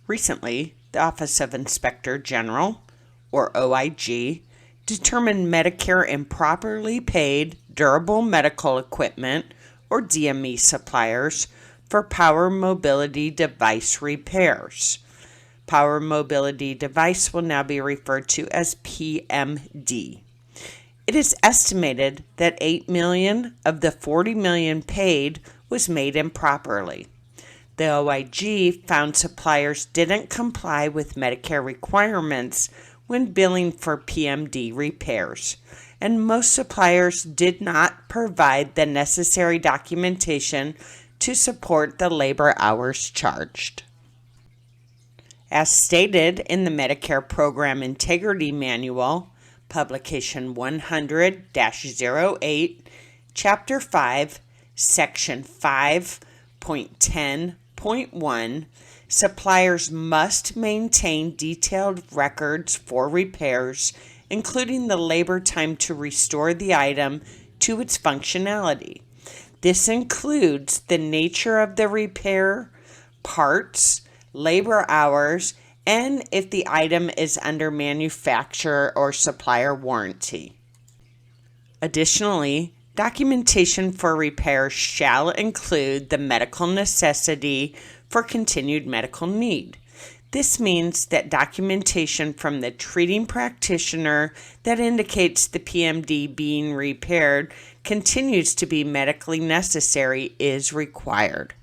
Recently, the Office of Inspector General, or OIG, determined Medicare improperly paid durable medical equipment, or DME suppliers, for power mobility device repairs. Power mobility device will now be referred to as PMD. It is estimated that $8 million of the $40 million paid was made improperly. The OIG found suppliers didn't comply with Medicare requirements when billing for PMD repairs, and most suppliers did not provide the necessary documentation to support the labor hours charged. As stated in the Medicare Program Integrity Manual, Publication 100-08, Chapter 5, Section 5.10.1, suppliers must maintain detailed records for repairs, including the labor time to restore the item to its functionality. This includes the nature of the repair, parts, labor hours, and if the item is under manufacturer or supplier warranty. Additionally, documentation for repairs shall include the medical necessity for continued medical need. This means that documentation from the treating practitioner that indicates the PMD being repaired continues to be medically necessary is required.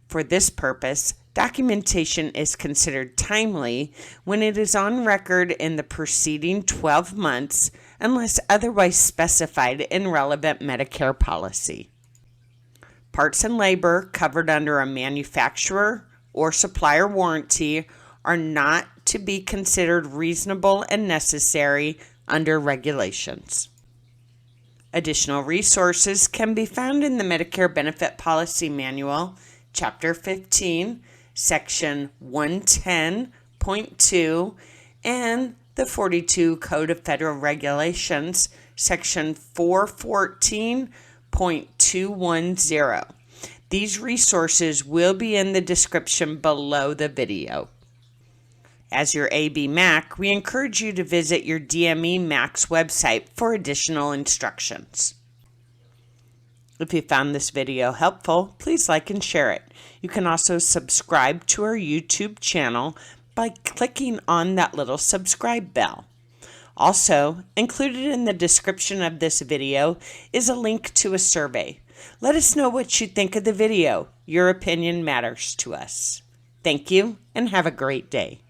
For this purpose, documentation is considered timely when it is on record in the preceding 12 months unless otherwise specified in relevant Medicare policy. Parts and labor covered under a manufacturer or supplier warranty are not to be considered reasonable and necessary under regulations. Additional resources can be found in the Medicare Benefit Policy Manual, Chapter 15, Section 110.2, and the 42 Code of Federal Regulations, Section 414.210. These resources will be in the description below the video. As your AB Mac, we encourage you to visit your DME Mac's website for additional instructions. If you found this video helpful, please like and share it. You can also subscribe to our YouTube channel by clicking on that little subscribe bell. Also, included in the description of this video is a link to a survey. Let us know what you think of the video. Your opinion matters to us. Thank you and have a great day.